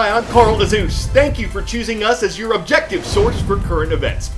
Hi, I'm Carl Azus. Thank you for choosing us as your objective source for current events.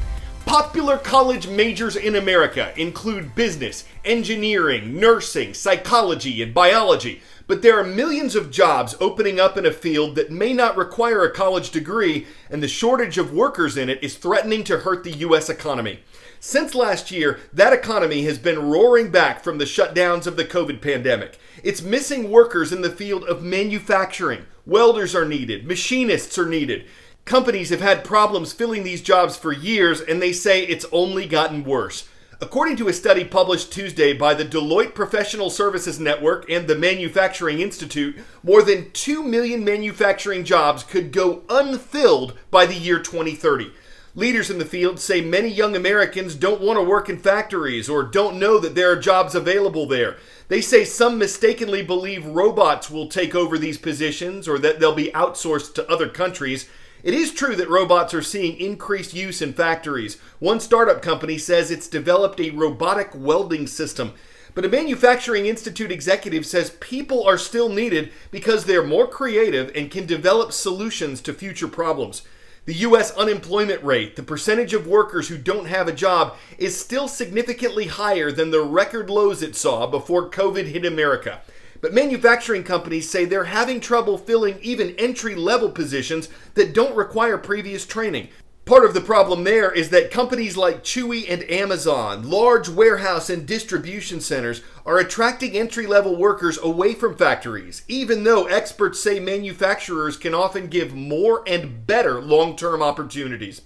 Popular college majors in America include business, engineering, nursing, psychology, and biology, but there are millions of jobs opening up in a field that may not require a college degree, and the shortage of workers in it is threatening to hurt the U.S. economy. Since last year, that economy has been roaring back from the shutdowns of the COVID pandemic. It's missing workers in the field of manufacturing. Welders are needed. Machinists are needed. Companies have had problems filling these jobs for years, and they say it's only gotten worse. According to a study published Tuesday by the Deloitte Professional Services Network and the Manufacturing Institute, more than 2 million manufacturing jobs could go unfilled by the year 2030. Leaders in the field say many young Americans don't want to work in factories or don't know that there are jobs available there. They say some mistakenly believe robots will take over these positions or that they'll be outsourced to other countries. It is true that robots are seeing increased use in factories. One startup company says it's developed a robotic welding system. But a Manufacturing Institute executive says people are still needed because they're more creative and can develop solutions to future problems. The U.S. unemployment rate, the percentage of workers who don't have a job, is still significantly higher than the record lows it saw before COVID hit America. But manufacturing companies say they're having trouble filling even entry-level positions that don't require previous training. Part of the problem there is that companies like Chewy and Amazon, large warehouse and distribution centers, are attracting entry-level workers away from factories, even though experts say manufacturers can often give more and better long-term opportunities.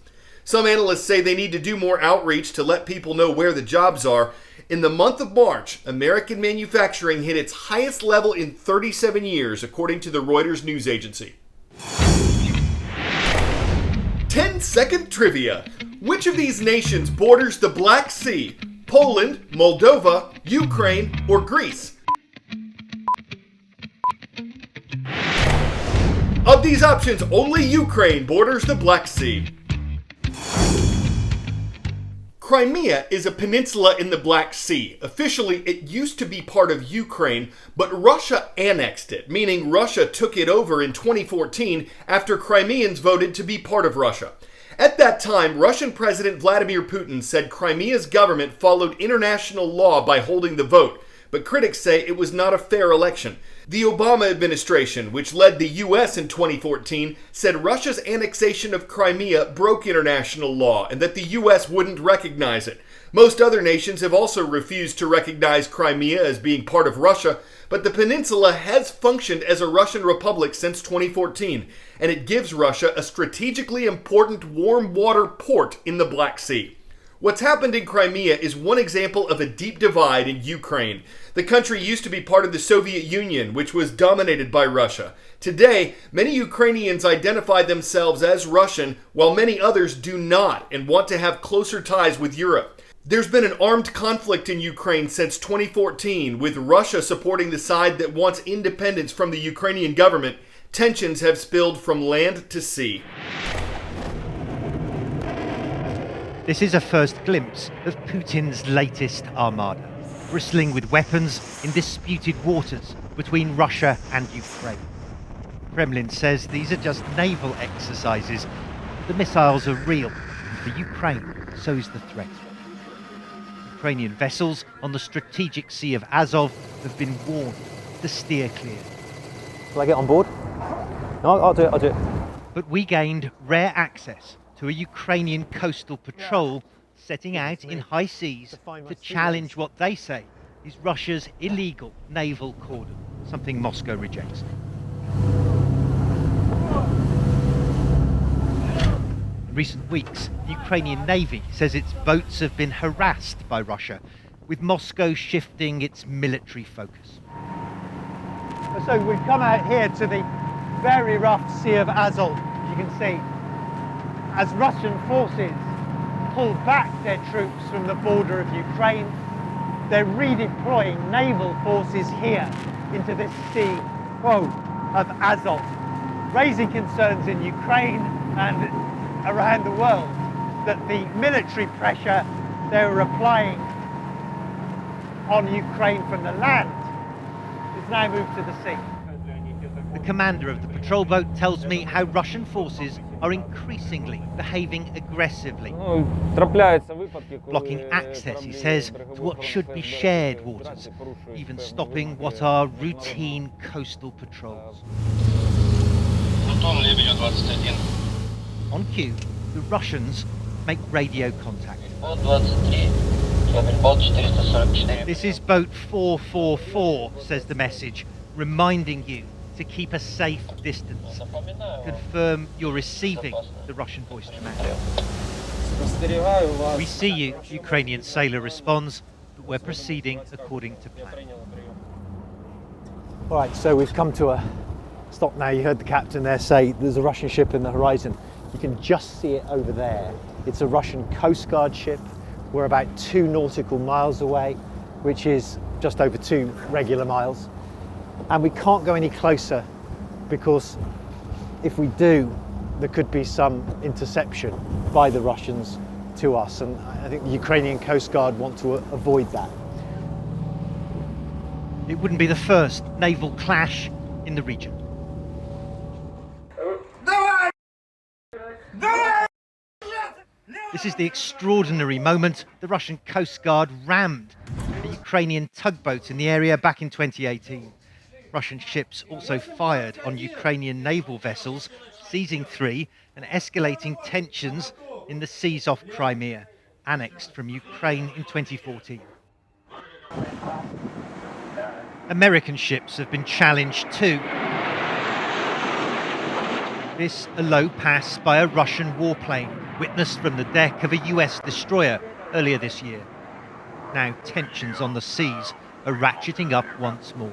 Some analysts say they need to do more outreach to let people know where the jobs are. In the month of March, American manufacturing hit its highest level in 37 years, according to the Reuters news agency. 10-second trivia. Which of these nations borders the Black Sea? Poland, Moldova, Ukraine, or Greece? Of these options, only Ukraine borders the Black Sea. Crimea is a peninsula in the Black Sea. Officially, it used to be part of Ukraine, but Russia annexed it, meaning Russia took it over in 2014 after Crimeans voted to be part of Russia. At that time, Russian President Vladimir Putin said Crimea's government followed international law by holding the vote, but critics say it was not a fair election. The Obama administration, which led the U.S. in 2014, said Russia's annexation of Crimea broke international law and that the U.S. wouldn't recognize it. Most other nations have also refused to recognize Crimea as being part of Russia, but the peninsula has functioned as a Russian republic since 2014, and it gives Russia a strategically important warm water port in the Black Sea. What's happened in Crimea is one example of a deep divide in Ukraine. The country used to be part of the Soviet Union, which was dominated by Russia. Today, many Ukrainians identify themselves as Russian, while many others do not and want to have closer ties with Europe. There's been an armed conflict in Ukraine since 2014, with Russia supporting the side that wants independence from the Ukrainian government. Tensions have spilled from land to sea. This is a first glimpse of Putin's latest armada, bristling with weapons in disputed waters between Russia and Ukraine. The Kremlin says these are just naval exercises. The missiles are real, and for Ukraine, so is the threat. Ukrainian vessels on the strategic Sea of Azov have been warned to steer clear. Shall I get on board? No, I'll do it. But we gained rare access to a Ukrainian coastal patrol setting out in high seas to challenge what they say is Russia's illegal naval cordon, something Moscow rejects. In recent weeks, the Ukrainian Navy says its boats have been harassed by Russia, with Moscow shifting its military focus. So we've come out here to the very rough Sea of Azov, as you can see, as Russian forces pull back their troops from the border of Ukraine. They're redeploying naval forces here into this sea of Azov, raising concerns in Ukraine and around the world that the military pressure they're applying on Ukraine from the land is now moved to the sea. The commander of the patrol boat tells me how Russian forces are increasingly behaving aggressively, blocking access, he says, to what should be shared waters, even stopping what are routine coastal patrols. On cue, the Russians make radio contact. This is boat 444, says the message, reminding you to keep a safe distance. Confirm you're receiving the Russian voice command. We see you, Ukrainian sailor responds, but we're proceeding according to plan. All right, so we've come to a stop now. You heard the captain there say there's a Russian ship in the horizon. You can just see it over there. It's a Russian Coast Guard ship. We're about 2 nautical miles away, which is just over 2 regular miles. And we can't go any closer because if we do, there could be some interception by the Russians to us. And I think the Ukrainian Coast Guard want to avoid that. It wouldn't be the first naval clash in the region. This is the extraordinary moment the Russian Coast Guard rammed a Ukrainian tugboat in the area back in 2018. Russian ships also fired on Ukrainian naval vessels, seizing 3 and escalating tensions in the seas off Crimea, annexed from Ukraine in 2014. American ships have been challenged too. This a low pass by a Russian warplane, witnessed from the deck of a US destroyer earlier this year. Now tensions on the seas are ratcheting up once more.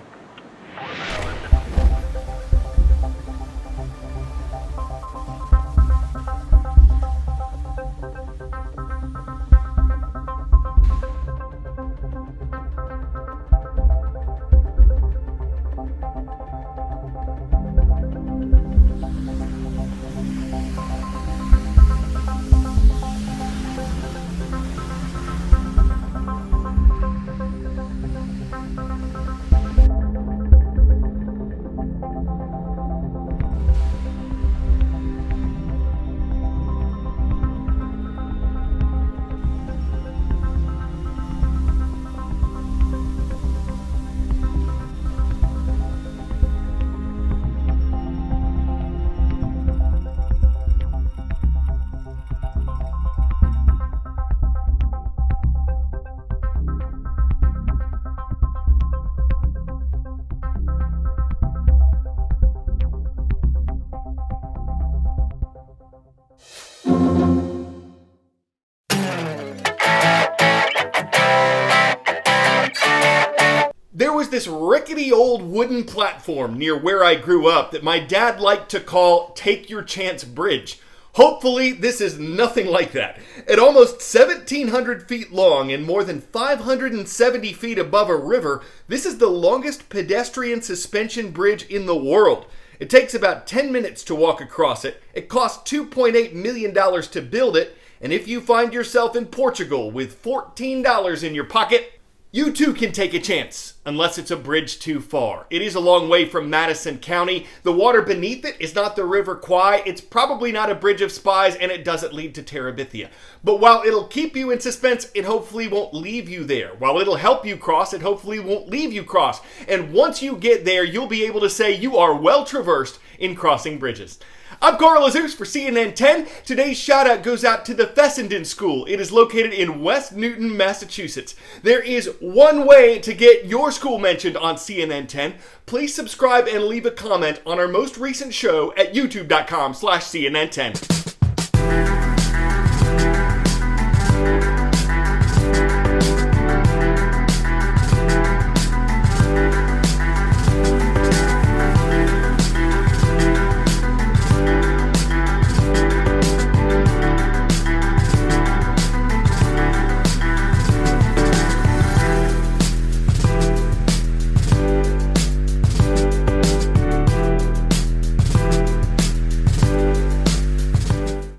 There was this rickety old wooden platform near where I grew up that my dad liked to call Take Your Chance Bridge. Hopefully, this is nothing like that. At almost 1,700 feet long and more than 570 feet above a river, this is the longest pedestrian suspension bridge in the world. It takes about 10 minutes to walk across it. It costs $2.8 million to build it. And if you find yourself in Portugal with $14 in your pocket, you too can take a chance, unless it's a bridge too far. It is a long way from Madison County. The water beneath it is not the River Kwai. It's probably not a bridge of spies, and it doesn't lead to Terabithia. But while it'll keep you in suspense, it hopefully won't leave you there. While it'll help you cross, it hopefully won't leave you cross. And once you get there, you'll be able to say you are well traversed in crossing bridges. I'm Carl Azus for CNN 10. Today's shout out goes out to the Fessenden School. It is located in West Newton, Massachusetts. There is one way to get your school mentioned on CNN 10. Please subscribe and leave a comment on our most recent show at youtube.com/CNN10.